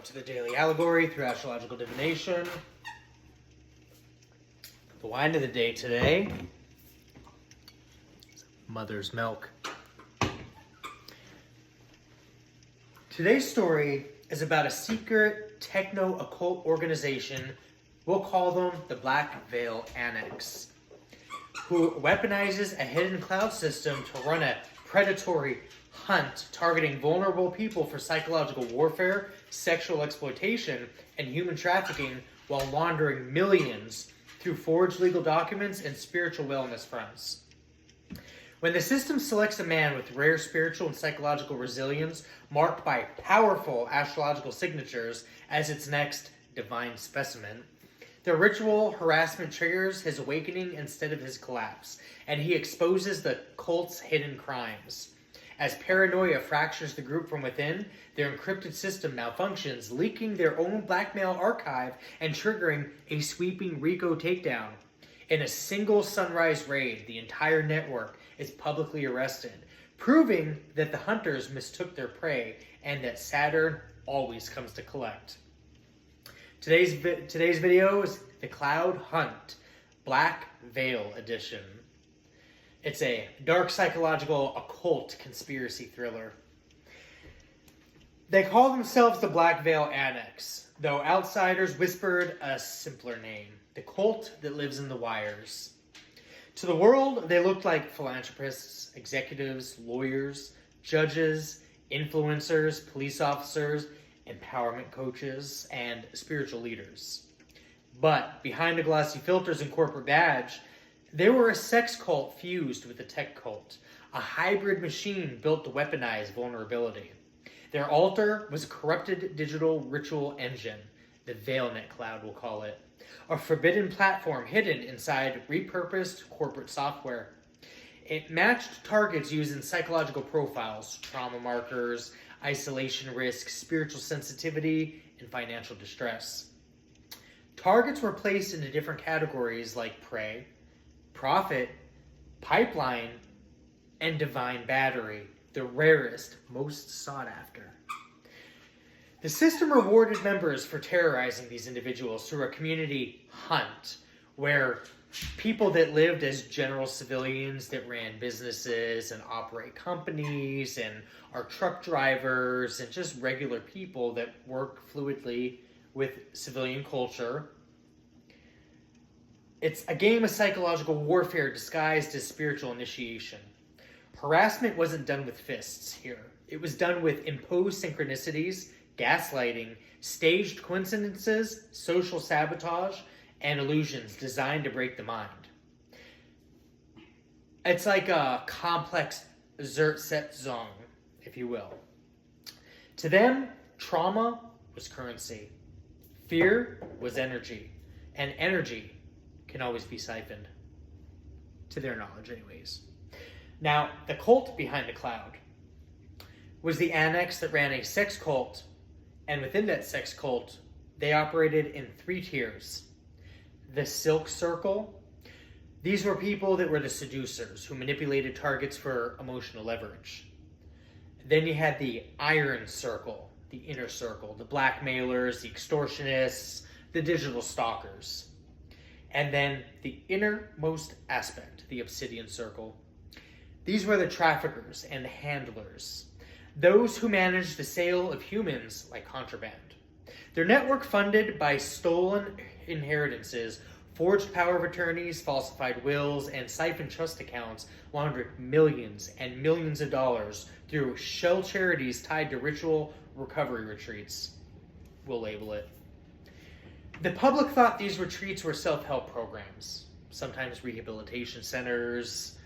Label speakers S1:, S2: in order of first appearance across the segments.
S1: to the Daily Allegory through astrological divination. The wine of the day today, mother's milk. Today's story is about a secret techno-occult organization, we'll call them the Black Veil Annex, who weaponizes a hidden cloud system to run a predatory hunt targeting vulnerable people for psychological warfare, sexual exploitation, and human trafficking while laundering millions through forged legal documents and spiritual wellness fronts. When the system selects a man with rare spiritual and psychological resilience marked by powerful astrological signatures as its next divine specimen, the ritual harassment triggers his awakening instead of his collapse, and he exposes the cult's hidden crimes. As paranoia fractures the group from within, their encrypted system malfunctions, leaking their own blackmail archive and triggering a sweeping RICO takedown. In a single sunrise raid, the entire network is publicly arrested, proving that the hunters mistook their prey and that Saturn always comes to collect. Today's video is the Cloud Hunt, Black Veil Edition. It's a dark psychological occult conspiracy thriller. They call themselves the Black Veil Annex, though outsiders whispered a simpler name, the cult that lives in the wires. To the world, they looked like philanthropists, executives, lawyers, judges, influencers, police officers, empowerment coaches, and spiritual leaders. But behind the glossy filters and corporate badge, they were a sex cult fused with a tech cult, a hybrid machine built to weaponize vulnerability. Their altar was a corrupted digital ritual engine, the VeilNet cloud we'll call it, a forbidden platform hidden inside repurposed corporate software. It matched targets using psychological profiles, trauma markers, isolation risk, spiritual sensitivity, and financial distress. Targets were placed into different categories like prey, profit, pipeline, and divine battery, the rarest, most sought after. The system rewarded members for terrorizing these individuals through a community hunt, where people that lived as general civilians that ran businesses and operate companies and are truck drivers and just regular people that work fluidly with civilian culture. It's a game of psychological warfare disguised as spiritual initiation. Harassment wasn't done with fists here. It was done with imposed synchronicities, gaslighting, staged coincidences, social sabotage, and illusions designed to break the mind. It's like a complex Zertsetzung, if you will. To them, trauma was currency. Fear was energy. And energy can always be siphoned. To their knowledge, anyways. Now, the cult behind the cloud was the Annex that ran a sex cult, and within that sex cult, they operated in 3 tiers. The Silk Circle, these were people that were the seducers who manipulated targets for emotional leverage. Then you had the Iron Circle, the inner circle, the blackmailers, the extortionists, the digital stalkers. And then the innermost aspect, the Obsidian Circle. These were the traffickers and the handlers, those who managed the sale of humans like contraband. Their network funded by stolen inheritances, forged power of attorneys, falsified wills, and siphoned trust accounts laundered millions and millions of dollars through shell charities tied to ritual recovery retreats. We'll label it. The public thought these retreats were self-help programs, sometimes rehabilitation centers,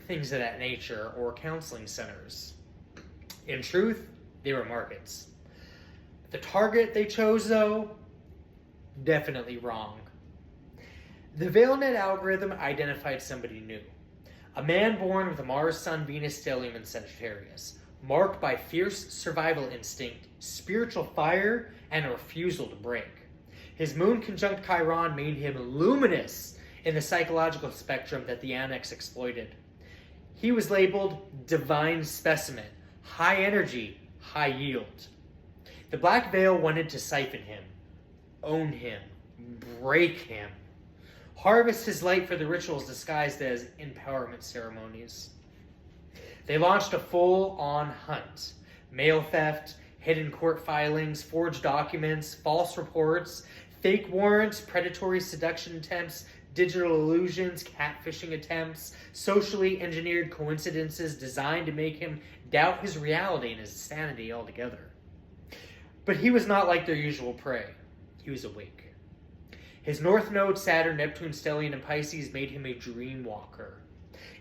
S1: things of that nature, or counseling centers. In truth, they were markets. The target they chose, though, definitely wrong. The VeilNet algorithm identified somebody new. A man born with a Mars, Sun, Venus, stellium, and Sagittarius, marked by fierce survival instinct, spiritual fire, and a refusal to break. His moon conjunct Chiron made him luminous in the psychological spectrum that the Annex exploited. He was labeled divine specimen, high energy, high yield. The Black Veil wanted to siphon him, own him, break him, harvest his light for the rituals disguised as empowerment ceremonies. They launched a full-on hunt. Mail theft, hidden court filings, forged documents, false reports, fake warrants, predatory seduction attempts, digital illusions, catfishing attempts, socially engineered coincidences designed to make him doubt his reality and his sanity altogether. But he was not like their usual prey. He was awake. His North Node, Saturn, Neptune, Stellium, and Pisces made him a dream walker,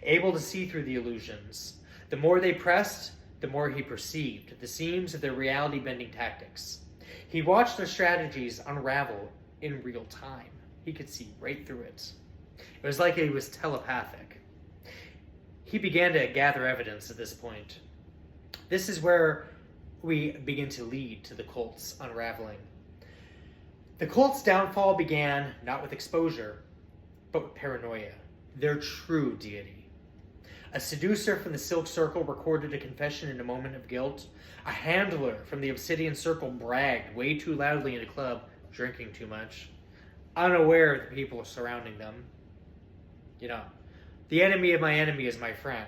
S1: able to see through the illusions. The more they pressed, the more he perceived the seams of their reality-bending tactics. He watched their strategies unravel in real time. He could see right through it. It was like he was telepathic. He began to gather evidence at this point. This is where we begin to lead to the cult's unraveling. The cult's downfall began not with exposure, but with paranoia, their true deity. A seducer from the Silk Circle recorded a confession in a moment of guilt. A handler from the Obsidian Circle bragged way too loudly in a club, drinking too much, unaware of the people surrounding them. You know, the enemy of my enemy is my friend.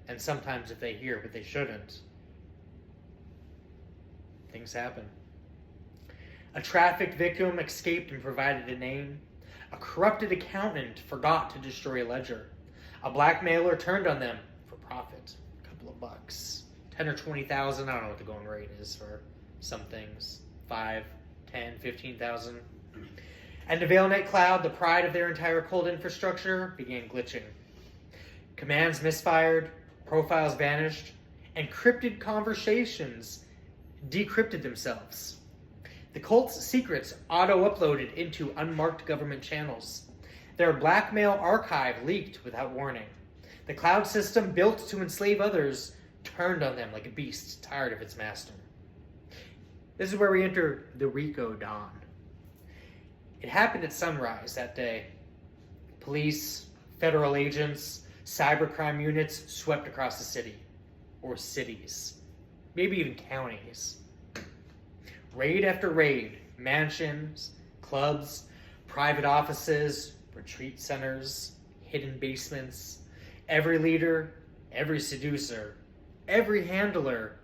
S1: And sometimes if they hear, but they shouldn't, things happen. A trafficked victim escaped and provided a name. A corrupted accountant forgot to destroy a ledger. A blackmailer turned on them for profit. A couple of bucks. 10 or 20,000. I don't know what the going rate is for some things. 5, 10, 15,000. And the VeilNet cloud, the pride of their entire cult infrastructure, began glitching. Commands misfired, profiles vanished, encrypted conversations decrypted themselves. The cult's secrets auto-uploaded into unmarked government channels. Their blackmail archive leaked without warning. The cloud system built to enslave others turned on them like a beast tired of its master. This is where we enter the RICO dawn. It happened at sunrise that day. Police, federal agents, cybercrime units swept across the city. Or cities. Maybe even counties. Raid after raid. Mansions, clubs, private offices, retreat centers, hidden basements. Every leader, every seducer, every handler,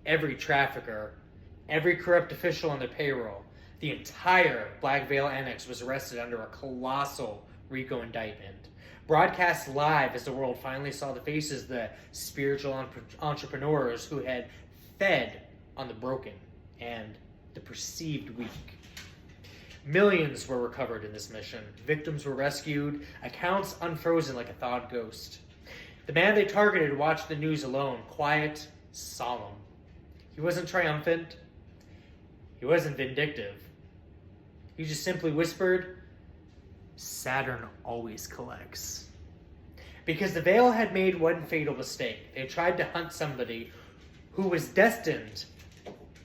S1: every trafficker, every corrupt official on their payroll. The entire Black Veil Annex was arrested under a colossal RICO indictment. Broadcast live as the world finally saw the faces of the spiritual entrepreneurs who had fed on the broken and the perceived weak. Millions were recovered in this mission. Victims were rescued, accounts unfrozen like a thawed ghost. The man they targeted watched the news alone, quiet, solemn. He wasn't triumphant. He wasn't vindictive. He just simply whispered, Saturn always collects. Because the Veil had made one fatal mistake. They tried to hunt somebody who was destined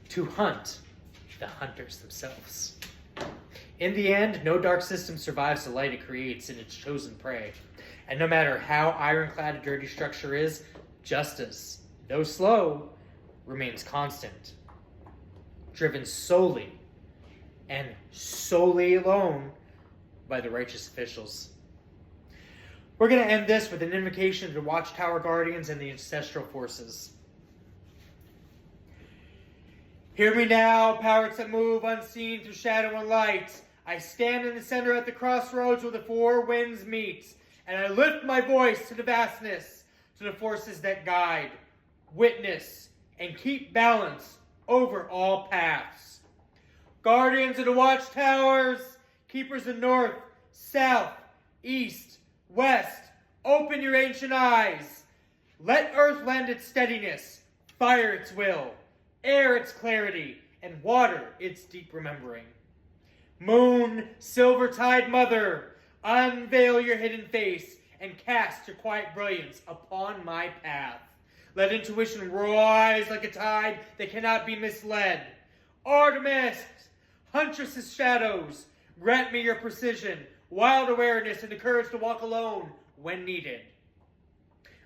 S1: to hunt the hunters themselves. In the end, no dark system survives the light it creates in its chosen prey. And no matter how ironclad a dirty structure is, justice, though slow, remains constant. Driven solely and solely alone by the righteous officials. We're going to end this with an invocation to the Watchtower Guardians and the Ancestral Forces. Hear me now, powers that move unseen through shadow and light. I stand in the center at the crossroads where the four winds meet, and I lift my voice to the vastness, to the forces that guide, witness, and keep balance over all paths. Guardians of the watchtowers, keepers of north, south, east, west, open your ancient eyes. Let earth lend its steadiness, fire its will, air its clarity, and water its deep remembering. Moon, silver-tide mother, unveil your hidden face and cast your quiet brilliance upon my path. Let intuition rise like a tide that cannot be misled. Artemis, huntress of shadows, grant me your precision, wild awareness, and the courage to walk alone when needed.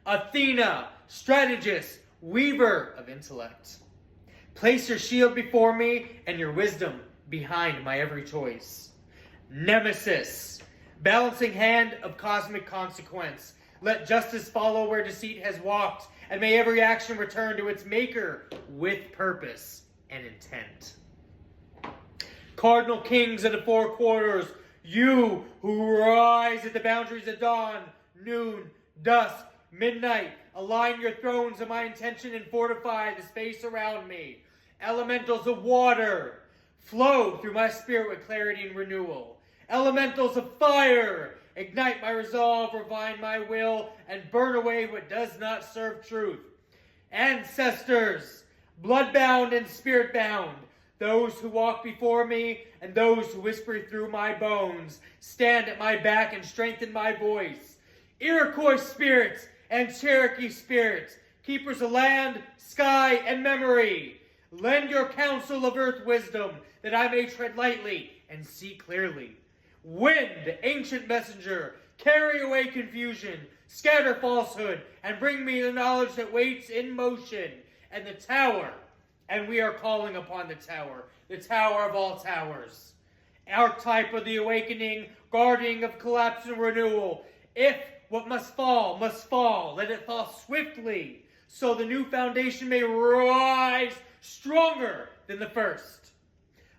S1: Athena, strategist, weaver of intellect, Place your shield before me and your wisdom behind my every choice. Nemesis, balancing hand of cosmic consequence. Let justice follow where deceit has walked, and may every action return to its maker with purpose and intent. Cardinal kings of the four quarters, you who rise at the boundaries of dawn, noon, dusk, midnight, align your thrones of my intention and fortify the space around me. Elementals of water, flow through my spirit with clarity and renewal. Elementals of fire, ignite my resolve, refine my will, and burn away what does not serve truth. Ancestors, blood-bound and spirit-bound, those who walk before me and those who whisper through my bones, stand at my back and strengthen my voice. Iroquois spirits and Cherokee spirits, keepers of land, sky, and memory, lend your counsel of earth wisdom, that I may tread lightly and see clearly. Wind, ancient messenger, carry away confusion, scatter falsehood, and bring me the knowledge that waits in motion. And the tower, and we are calling upon the tower of all towers. Archetype of the awakening, guardian of collapse and renewal. If what must fall, let it fall swiftly, so the new foundation may rise stronger than the first.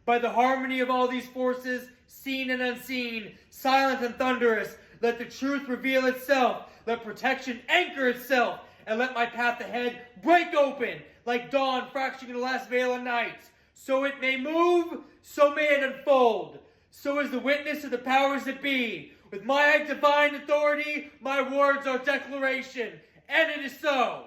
S1: By the harmony of all these forces, seen and unseen, silent and thunderous, let the truth reveal itself, let protection anchor itself, and let my path ahead break open, like dawn fracturing the last veil of night. So it may move, so may it unfold. So is the witness of the powers that be. With my divine authority, my words are declaration, and it is so.